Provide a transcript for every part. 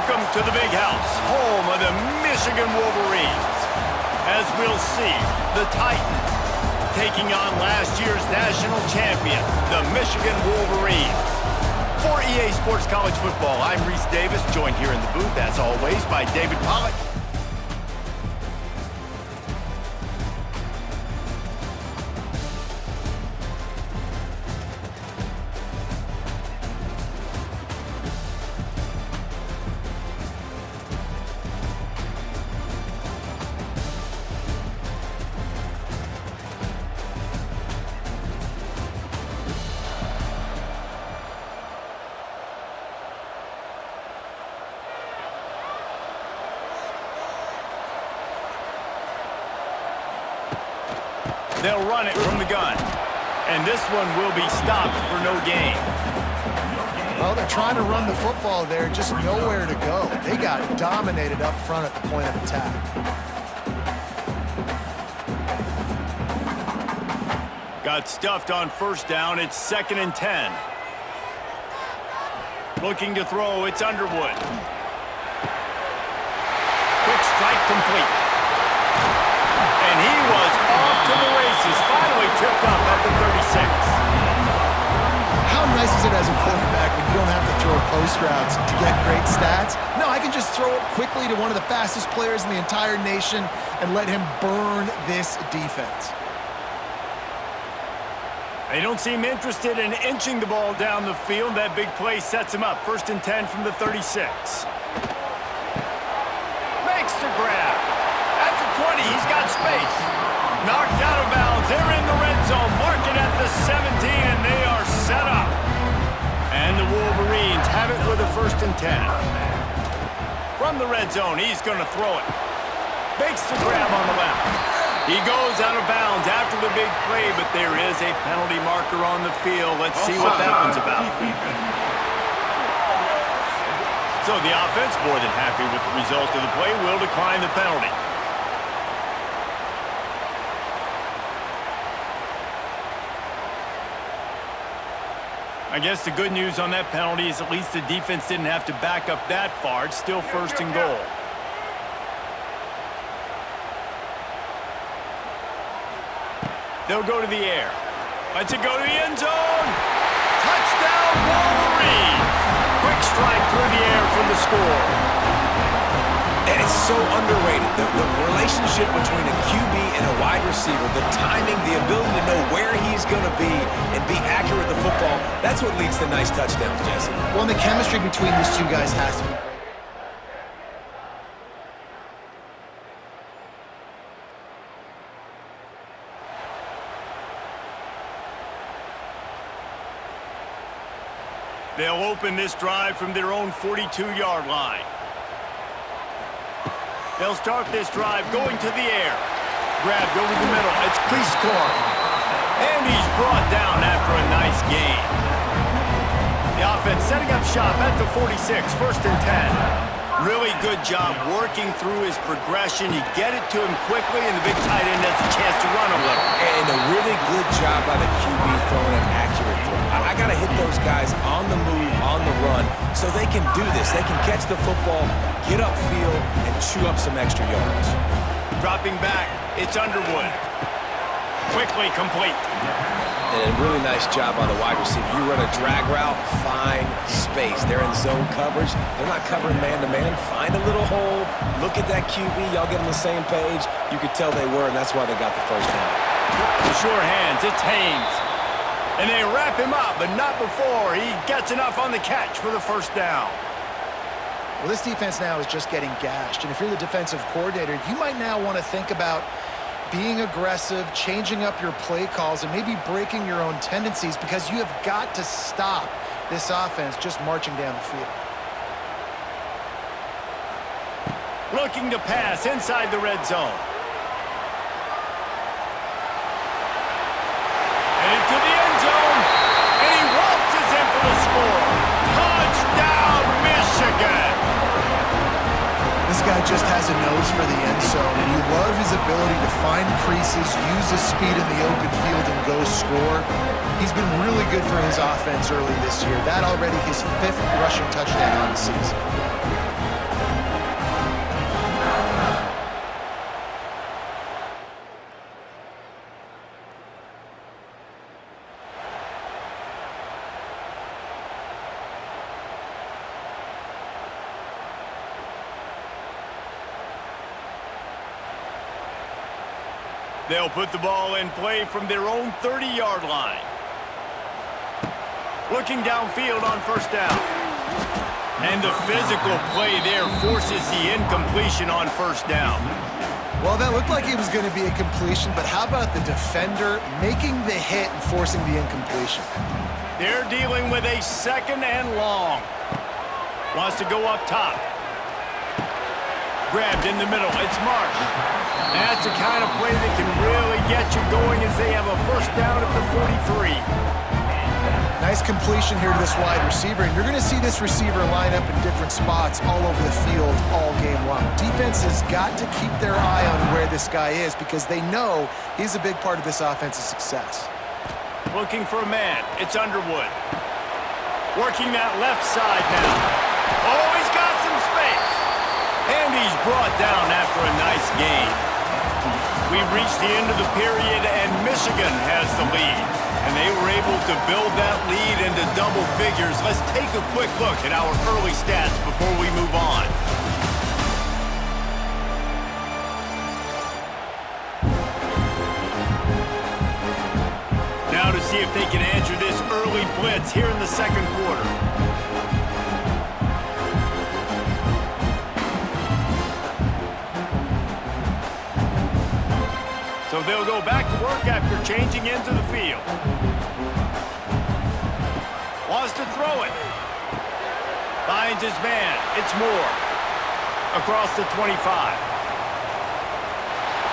Welcome to the Big House, home of the Michigan Wolverines. As we'll see, the Titans taking on last year's national champion, the Michigan Wolverines. For EA Sports College Football, I'm Reese Davis, joined here in the booth, as always, by David Pollack. They'll run it from the gun. And this one will be stopped for no gain. Well, they're trying to run the football there, just nowhere to go. They got dominated up front at the point of attack. Got stuffed on first down. It's 2nd and 10. Looking to throw. It's Underwood. Quick strike complete. And he was off to the races, finally tripped up at the 36. How nice is it as a quarterback when you don't have to throw post routes to get great stats? No, I can just throw it quickly to one of the fastest players in the entire nation and let him burn this defense. They don't seem interested in inching the ball down the field. That big play sets him up. 1st and 10 from the 36. Makes the grab. At the 20, he's got space. Knocked out of bounds. They're in the red zone. Marking at the 17, and they are set up. And the Wolverines have it with a 1st and 10. From the red zone, he's going to throw it. Makes the grab on the left. He goes out of bounds after the big play, but there is a penalty marker on the field. Let's see what that one's about. So the offense, more than happy with the result of the play, will decline the penalty. I guess the good news on that penalty is at least the defense didn't have to back up that far. It's still 1st and goal. They'll go to the air. Let's it go to the end zone. Touchdown, Wolverines. Quick strike through the air for the score. And it's so underrated. The relationship between a QB and a wide receiver, the timing, the ability to know where he's going to be and be accurate with the football, that's what leads to nice touchdowns, Jesse. Well, and the chemistry between these two guys has to be great. They'll open this drive from their own 42-yard line. They'll start this drive going to the air. Grabbed over the middle. It's Cleescore. And he's brought down after a nice gain. The offense setting up shop at the 46, 1st and 10. Really good job working through his progression. You get it to him quickly, and the big tight end has a chance to run a little. And a really good job by the QB throwing an accurate throw. I got to hit those guys on the move, on the run, so they can do this. They can catch the football, get upfield, and chew up some extra yards. Dropping back, it's Underwood. Quickly complete. And a really nice job by the wide receiver. You run a drag route, find space. They're in zone coverage. They're not covering man-to-man. Find a little hole. Look at that QB. Y'all get on the same page. You could tell they were, and that's why they got the 1st down. The sure hands, it's Haynes. And they wrap him up, but not before he gets enough on the catch for the 1st down. Well, this defense now is just getting gashed. And if you're the defensive coordinator, you might now want to think about being aggressive, changing up your play calls, and maybe breaking your own tendencies, because you have got to stop this offense just marching down the field. Looking to pass inside the red zone. And into the end zone. And he waltzes in for the score. Touchdown, Michigan! This guy just has a nose for the end zone, and you love his ability to find creases, use his speed in the open field, and go score. He's been really good for his offense early this year. That already his 5th rushing touchdown on the season. They'll put the ball in play from their own 30-yard line. Looking downfield on first down. And the physical play there forces the incompletion on first down. Well, that looked like it was going to be a completion, but how about the defender making the hit and forcing the incompletion? They're dealing with a second and long. Wants to go up top. Grabbed in the middle. It's Marsh. That's the kind of play that can really get you going as they have a first down at the 43. Nice completion here to this wide receiver, and you're going to see this receiver line up in different spots all over the field all game long. Defense has got to keep their eye on where this guy is because they know he's a big part of this offense's success. Looking for a man. It's Underwood. Working that left side now. Oh, he's got some space. And he's brought down after a nice gain. We've reached the end of the period, and Michigan has the lead. And they were able to build that lead into double figures. Let's take a quick look at our early stats before we move on. Now to see if they can answer this early blitz here in the second quarter. So they'll go back to work after changing into the field. Wants to throw it. Finds his man. It's Moore. Across the 25.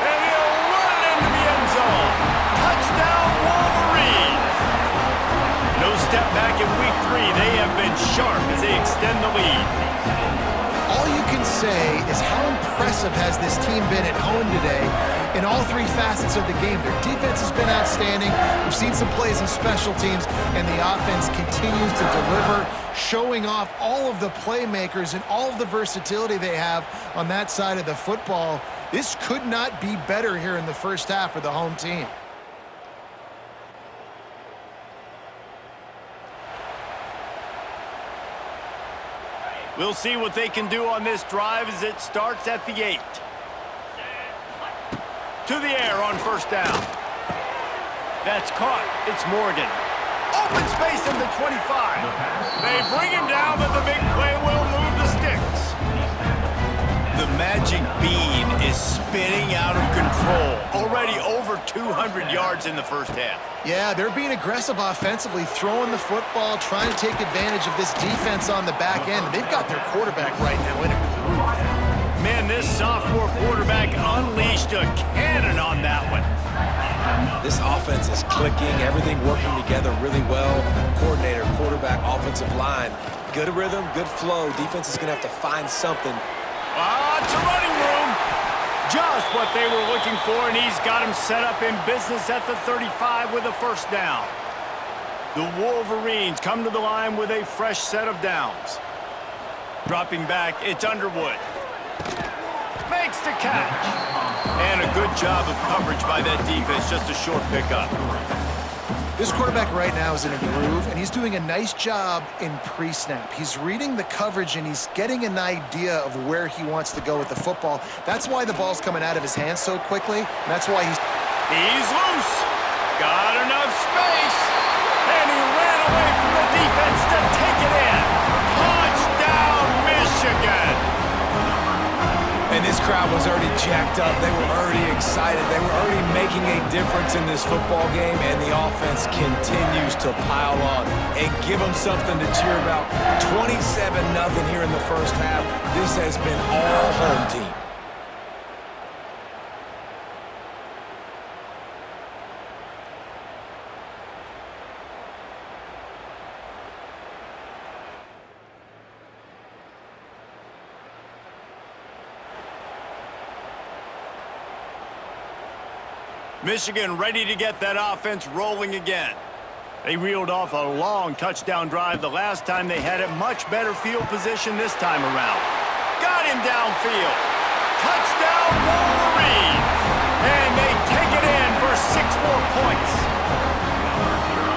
And he'll run it into the end zone. Touchdown, Wolverines. No step back in week 3. They have been sharp as they extend the lead. All you can say is how impressive has this team been at home today in all 3 facets of the game. Their defense has been outstanding. We've seen some plays in special teams, and the offense continues to deliver, showing off all of the playmakers and all of the versatility they have on that side of the football. This could not be better here in the first half for the home team. We'll see what they can do on this drive as it starts at the 8. To the air on first down. That's caught. It's Morgan. Open space in the 25. They bring him down, but the big play will move the sticks. The magic bean is spinning out of control. Already over 200 yards in the first half. Yeah, they're being aggressive offensively, throwing the football, trying to take advantage of this defense on the back end. They've got their quarterback right now in a groove. Man, this sophomore quarterback unleashed a cannon on that one. This offense is clicking, everything working together really well. Coordinator, quarterback, offensive line. Good rhythm, good flow. Defense is going to have to find something. It's a running room. Just what they were looking for, and he's got him set up in business at the 35 with a first down. The Wolverines come to the line with a fresh set of downs. Dropping back, it's Underwood. Makes the catch. And a good job of coverage by that defense, just a short pickup. This quarterback right now is in a groove, and he's doing a nice job in pre-snap. He's reading the coverage, and he's getting an idea of where he wants to go with the football. That's why the ball's coming out of his hands so quickly, and that's why he's loose. Got enough space. And he ran away from the defense to take it in. Touchdown, Michigan. And this crowd was already jacked up. They were already excited. They were already making a difference in this football game, and the offense continues to pile on and give them something to cheer about. 27-0 here in the first half. This has been all home team. Michigan ready to get that offense rolling again. They reeled off a long touchdown drive the last time they had it. Much better field position this time around. Got him downfield. Touchdown Wolverines. And they take it in for 6 more points.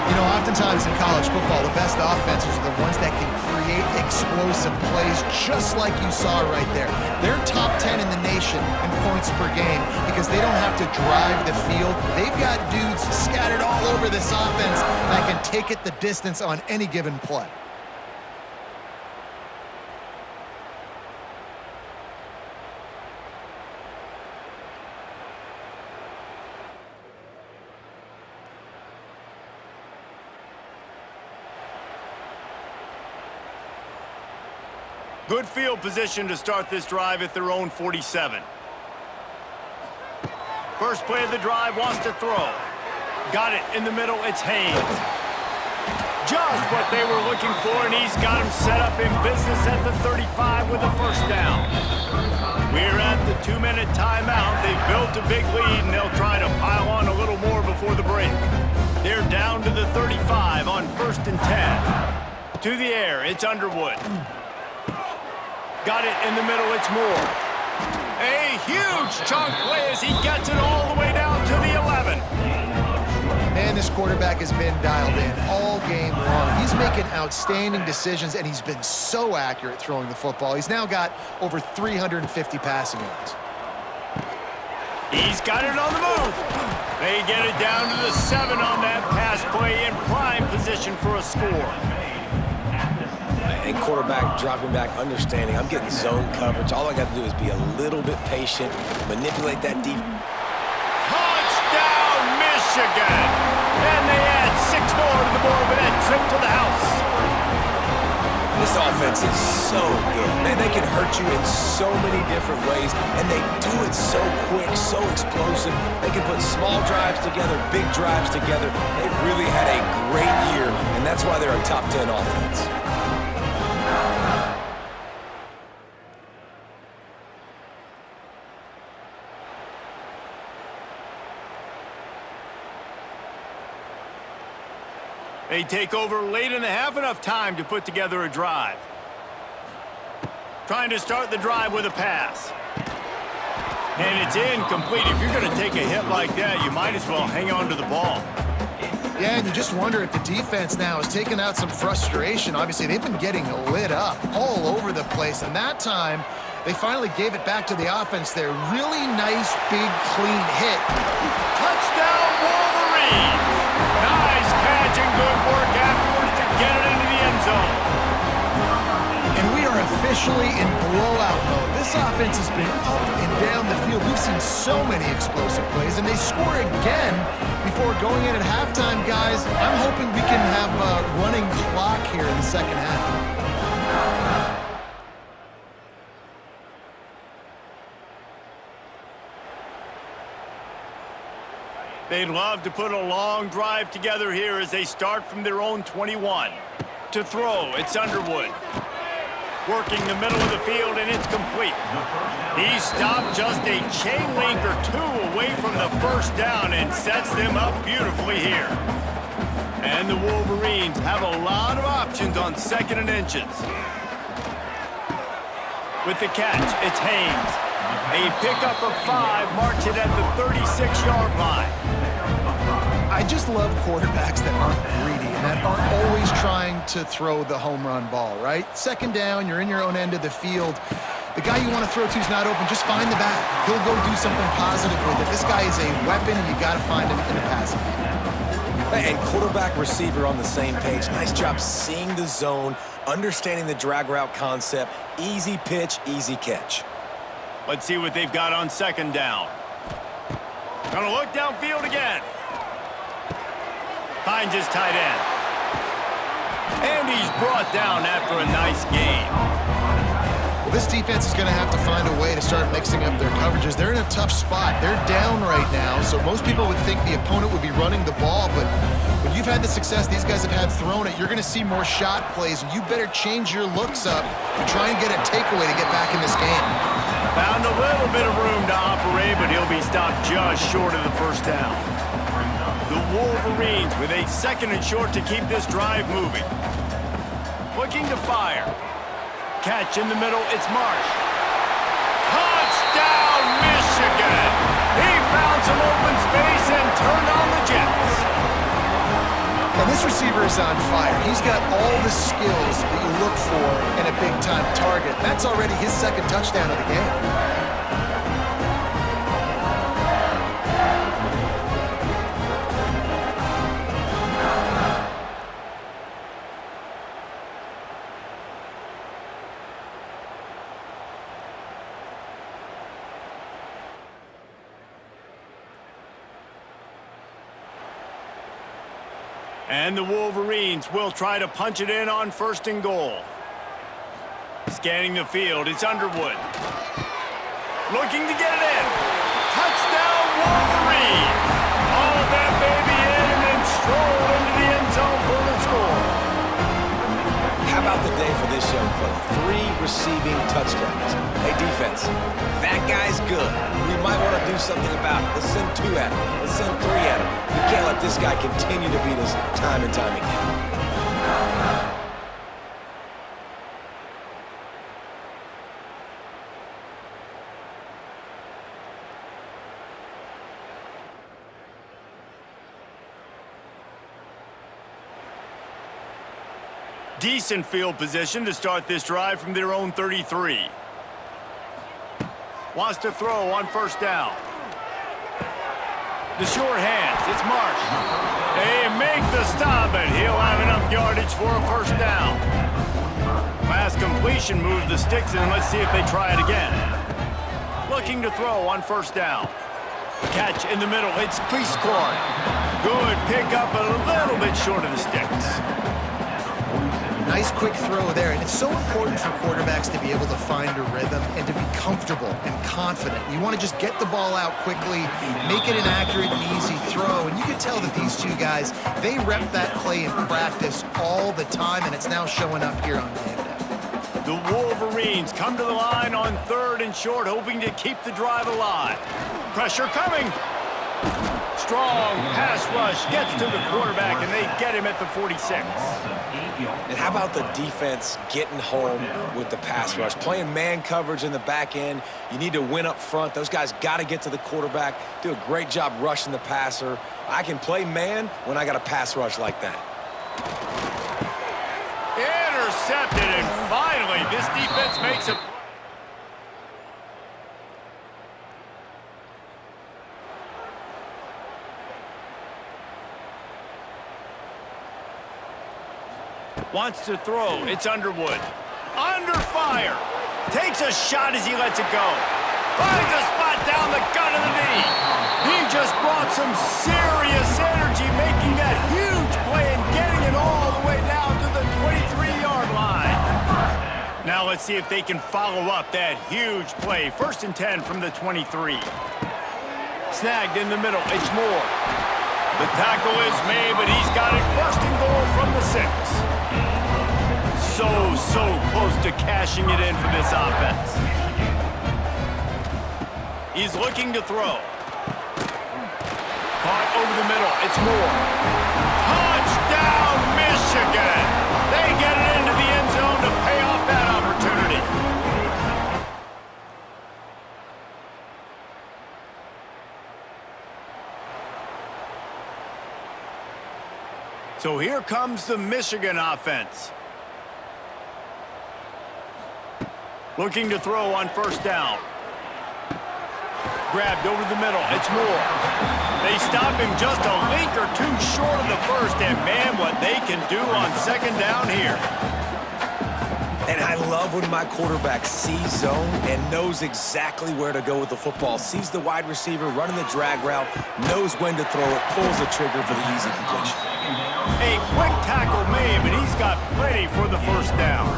You know, oftentimes in college football, the best offenses are the ones that can create explosive plays, just like you saw right there. They're top 10 in the nation in points per game because they don't have to drive the field. They've got dudes scattered all over this offense that can take it the distance on any given play. Good field position to start this drive at their own 47. First play of the drive, wants to throw. Got it in the middle, it's Haynes. Just what they were looking for, and he's got him set up in business at the 35 with a first down. We're at the 2-minute timeout. They've built a big lead, and they'll try to pile on a little more before the break. They're down to the 35 on 1st and 10. To the air, it's Underwood. Got it in the middle, it's Moore. A huge chunk play as he gets it all the way down to the 11. Man, this quarterback has been dialed in all game long. He's making outstanding decisions, and he's been so accurate throwing the football. He's now got over 350 passing yards. He's got it on the move. They get it down to the 7 on that pass play in prime position for a score. And quarterback dropping back, understanding I'm getting zone coverage. All I got to do is be a little bit patient, manipulate that deep. Touchdown, Michigan! And they add 6 more to the board with that trip to the house. This offense is so good. Man, they can hurt you in so many different ways, and they do it so quick, so explosive. They can put small drives together, big drives together. They've really had a great year, and that's why they're a top 10 offense. They take over late in the half, enough time to put together a drive. Trying to start the drive with a pass. And it's incomplete. If you're going to take a hit like that, you might as well hang on to the ball. Yeah, and you just wonder if the defense now is taking out some frustration. Obviously, they've been getting lit up all over the place, and that time, they finally gave it back to the offense there. Really nice, big, clean hit. Touchdown, Wolverines! Nice catch and good work afterwards to get it into the end zone. And we are officially in blowout mode. This offense has been up and down the field. We've seen so many explosive plays, and they score again before going in at halftime, guys. I'm hoping we can have a running clock here in the second half. They'd love to put a long drive together here as they start from their own 21. To throw, it's Underwood. Working the middle of the field, and it's complete. He stopped just a chain link or 2 away from the first down and sets them up beautifully here. And the Wolverines have a lot of options on 2nd and inches. With the catch, it's Haynes. A pickup of 5 marks it at the 36-yard line. I just love quarterbacks that aren't greedy and that aren't always trying to throw the home run ball, right? 2nd down, you're in your own end of the field. The guy you want to throw to is not open. Just find the back. He'll go do something positive with it. This guy is a weapon, and you got to find him in the passing game. And quarterback, receiver on the same page. Nice job seeing the zone, understanding the drag route concept. Easy pitch, easy catch. Let's see what they've got on 2nd down. Gonna look downfield again. Finds his tight end. And he's brought down after a nice gain. Well, this defense is going to have to find a way to start mixing up their coverages. They're in a tough spot. They're down right now, so most people would think the opponent would be running the ball, but when you've had the success these guys have had throwing it, you're going to see more shot plays, and you better change your looks up and try and get a takeaway to get back in this game. Found a little bit of room to operate, but he'll be stopped just short of the first down. The Wolverines with a 2nd and short to keep this drive moving. Looking to fire. Catch in the middle, it's Marsh. Touchdown, Michigan! He found some open space and turned on the Jets. And this receiver is on fire. He's got all the skills that you look for in a big-time target. That's already his second touchdown of the game. And the Wolverines will try to punch it in on 1st and goal. Scanning the field, it's Underwood. Looking to get it in. Touchdown, Wolverines! All that baby in and then stroll into the end zone for the score. How about the day for this young fella? 3 receiving touchdowns. Hey, defense, that guy's good. We might want to do something about it. Let's send 2 at him. Let's send 3 at him. We can't let this guy continue to beat us time and time again. Decent field position to start this drive from their own 33. Wants to throw on 1st down. The short hands, it's Marsh. They make the stop, and he'll have enough yardage for a 1st down. Pass completion moves the sticks in. Let's see if they try it again. Looking to throw on 1st down. Catch in the middle, it's Cleescorn. Good pickup, but a little bit short of the sticks. Nice quick throw there, and it's so important for quarterbacks to be able to find a rhythm and to be comfortable and confident. You want to just get the ball out quickly, make it an accurate and easy throw, and you can tell that these 2 guys, they rep that play in practice all the time, and it's now showing up here on game day. The Wolverines come to the line on 3rd and short, hoping to keep the drive alive. Pressure coming. Strong pass rush gets to the quarterback, and they get him at the 46. And how about the defense getting home with the pass rush? Playing man coverage in the back end. You need to win up front. Those guys got to get to the quarterback, do a great job rushing the passer. I can play man when I got a pass rush like that. Intercepted, and finally, this defense makes a... Wants to throw. It's Underwood. Under fire. Takes a shot as he lets it go. Finds a spot down the gut of the knee. He just brought some serious energy, making that huge play and getting it all the way down to the 23-yard line. Now let's see if they can follow up that huge play. 1st and 10 from the 23. Snagged in the middle. It's Moore. The tackle is made, but he's got it 1st and goal from the 6. So close to cashing it in for this offense. He's looking to throw. Caught over the middle. It's Moore. Touchdown, Michigan! They get it into the end zone to pay off that opportunity. So here comes the Michigan offense. Looking to throw on 1st down. Grabbed over the middle. It's Moore. They stop him just a link or 2 short of the 1st, and man, what they can do on 2nd down here. And I love when my quarterback sees zone and knows exactly where to go with the football. Sees the wide receiver running the drag route, knows when to throw it, pulls the trigger for the easy completion. A quick tackle made, but he's got plenty for the 1st down.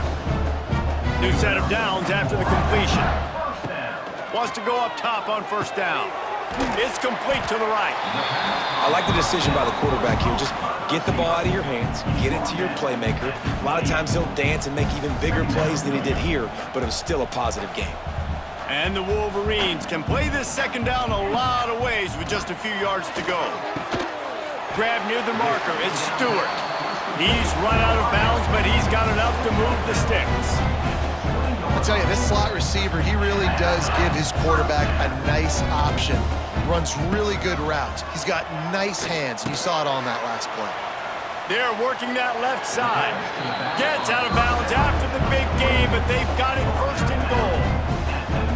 New set of downs after the completion. Wants to go up top on 1st down. It's complete to the right. I like the decision by the quarterback here. Just get the ball out of your hands, get it to your playmaker. A lot of times he'll dance and make even bigger plays than he did here, but it was still a positive game. And the Wolverines can play this 2nd down a lot of ways with just a few yards to go. Grab near the marker. It's Stewart. He's run out of bounds, but he's got enough to move the sticks. I'll tell you, this slot receiver, he really does give his quarterback a nice option. Runs really good routes. He's got nice hands, and you saw it on that last play. They're working that left side. Gets out of bounds after the big game, but they've got it first and goal.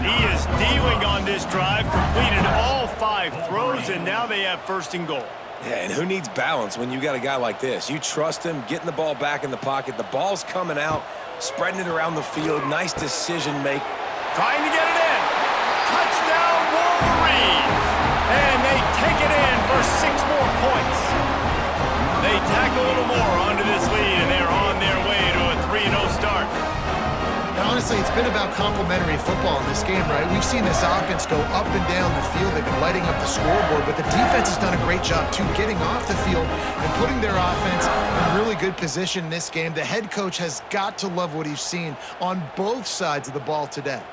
He is dealing on this drive, completed all 5 throws, and now they have first and goal. Yeah, and who needs balance when you got a guy like this? You trust him, getting the ball back in the pocket. The ball's coming out, spreading it around the field. Nice decision make. Trying to get it in. Touchdown, Wolverines! And they take it in for 6 more points. They tack a little more onto this lead, and they're on their way to a 3-0 start. And honestly, it's been about complementary football in this game, right? We've seen this offense go up and down the field. They've been lighting up the scoreboard, but the defense has done a great job, too, getting off the field and putting their offense in really good position in this game. The head coach has got to love what he's seen on both sides of the ball today.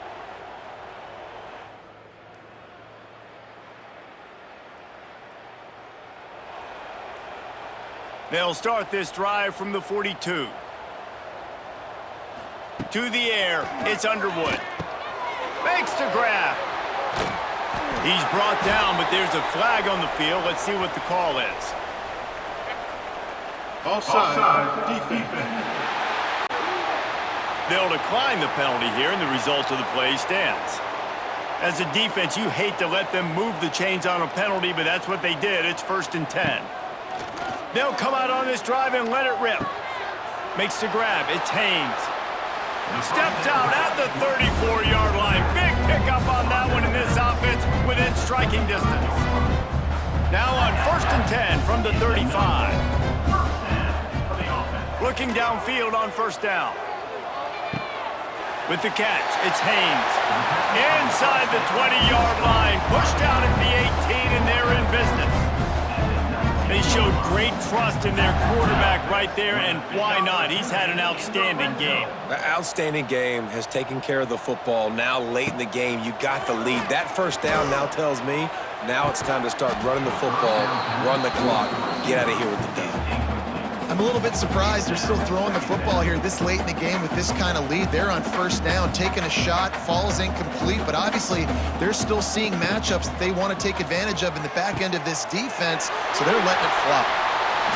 They'll start this drive from the 42. To the air, it's Underwood. Makes the grab. He's brought down, but there's a flag on the field. Let's see what the call is. Offside, defense. They'll decline the penalty here, and the result of the play stands. As a defense, you hate to let them move the chains on a penalty, but that's what they did. It's 1st and 10. They'll come out on this drive and let it rip. Makes the grab. It's Haynes. Steps out at the 34-yard line. Big pickup on that one in this offense within striking distance. Now on 1st and 10 from the 35. Looking downfield on 1st down. With the catch, it's Haynes. Inside the 20-yard line. Pushed out at the 18, and they're in business. They showed great trust in their quarterback right there, and why not? He's had an outstanding game. The outstanding game has taken care of the football. Now, late in the game, you got the lead. That 1st down now tells me now it's time to start running the football, run the clock, get out of here with the dub. I'm a little bit surprised they're still throwing the football here this late in the game with this kind of lead. They're on 1st down, taking a shot, falls incomplete, but obviously they're still seeing matchups that they want to take advantage of in the back end of this defense, so they're letting it flop.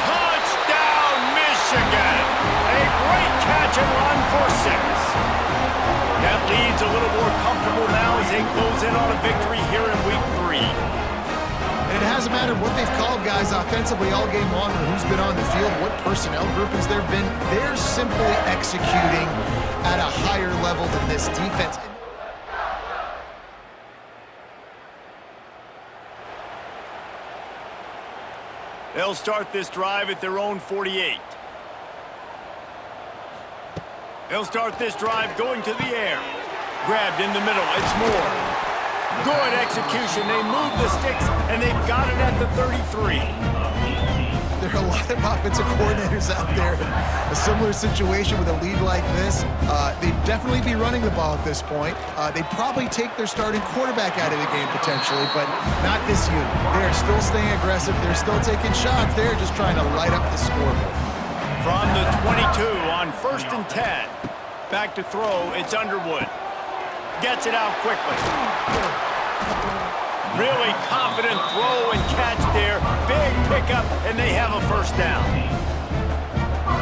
Touchdown, Michigan! A great catch and run for 6. That lead's a little more comfortable now as they close in on a victory here in week 3. And it hasn't mattered what they've called, guys, offensively all game long, or who's been on the field, what personnel groupings there have been. They're simply executing at a higher level than this defense. They'll start this drive at their own 48. They'll start this drive going to the air. Grabbed in the middle. It's Moore. Good execution. They move the sticks, and they've got it at the 33. There are a lot of offensive coordinators out there. A similar situation with a lead like this. They'd definitely be running the ball at this point. They'd probably take their starting quarterback out of the game potentially, but not this unit. They're still staying aggressive. They're still taking shots. They're just trying to light up the scoreboard. From the 22 on 1st and 10. Back to throw. It's Underwood. Gets it out quickly. Really confident throw and catch there. Big pickup, and they have a 1st down.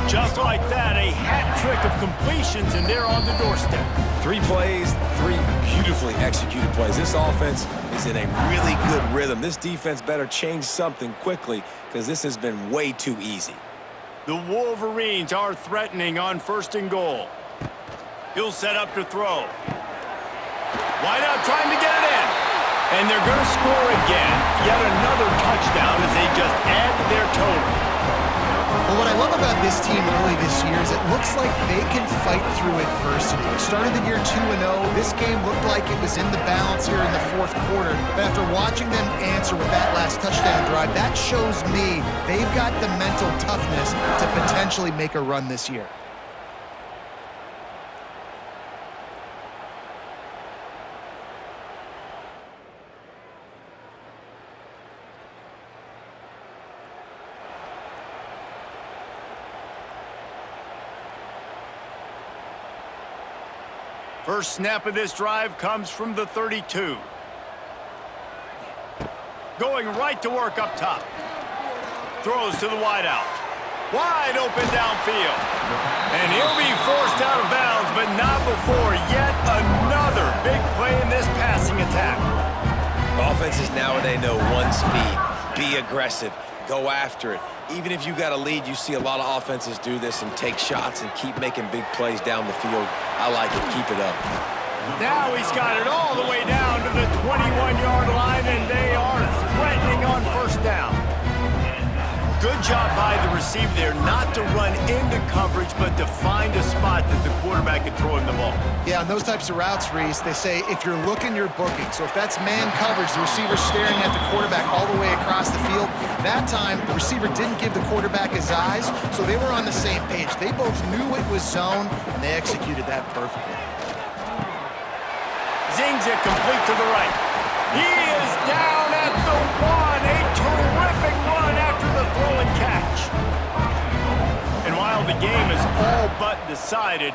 Just like that, a hat trick of completions, and they're on the doorstep. 3 plays, 3 beautifully executed plays. This offense is in a really good rhythm. This defense better change something quickly because this has been way too easy. The Wolverines are threatening on 1st and goal. He'll set up to throw. Wide out trying to get it in. And they're going to score again. Yet another touchdown as they just add to their total. Well, what I love about this team early this year is it looks like they can fight through adversity. They started the year 2-0. This game looked like it was in the balance here in the 4th quarter. But after watching them answer with that last touchdown drive, that shows me they've got the mental toughness to potentially make a run this year. First snap of this drive comes from the 32. Going right to work up top. Throws to the wideout. Wide open downfield. And he'll be forced out of bounds, but not before yet another big play in this passing attack. Offenses nowadays know one speed. Be aggressive. Go after it. Even if you got a lead, you see a lot of offenses do this and take shots and keep making big plays down the field. I like it. Keep it up. Now he's got it all the way down to the 21-yard line, and they are threatening on first down. Good job by the receiver there not to run into coverage, but to find a spot that the quarterback can throw him the ball. Yeah, on those types of routes, Reese, they say if you're looking, you're booking. So if that's man coverage, the receiver's staring at the quarterback all the way across the field. That time, the receiver didn't give the quarterback his eyes, so they were on the same page. They both knew it was zone, and they executed that perfectly. Zings it complete to the right. He is down at the 1. A terrific run after the throw and catch. And while the game is all but decided,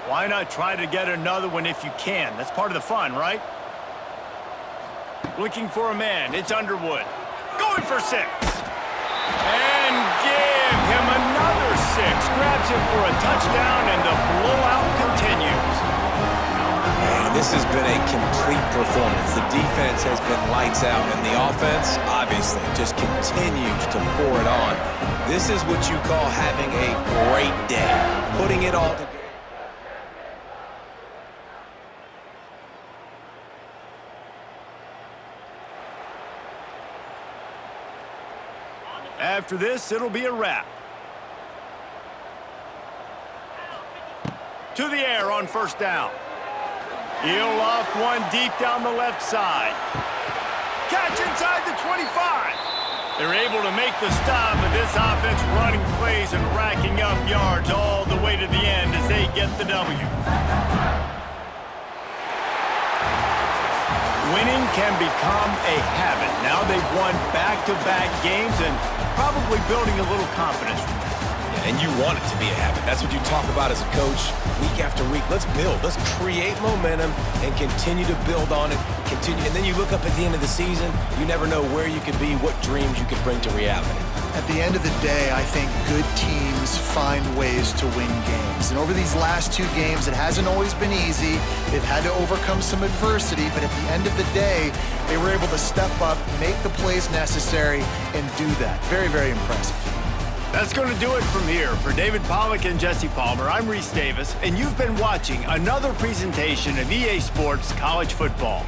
why not try to get another one if you can? That's part of the fun, right? Looking for a man. It's Underwood. Going for 6. And give him another 6. Grabs him for a touchdown, and the blowout continues. This has been a complete performance. The defense has been lights out, and the offense, obviously, just continues to pour it on. This is what you call having a great day, putting it all together. After this, it'll be a wrap. To the air on first down. He'll loft one deep down the left side. Catch inside the 25. They're able to make the stop, but this offense running plays and racking up yards all the way to the end as they get the W. Winning can become a habit. Now they've won back-to-back games and probably building a little confidence from that. And you want it to be a habit. That's what you talk about as a coach week after week. Let's build. Let's create momentum and continue to build on it. Continue, and then you look up at the end of the season, you never know where you could be, what dreams you could bring to reality. At the end of the day, I think good teams find ways to win games. And over these last 2 games, it hasn't always been easy. They've had to overcome some adversity, but at the end of the day, they were able to step up, make the plays necessary, and do that. Very, very impressive. That's going to do it from here. For David Pollack and Jesse Palmer, I'm Reese Davis, and you've been watching another presentation of EA Sports College Football.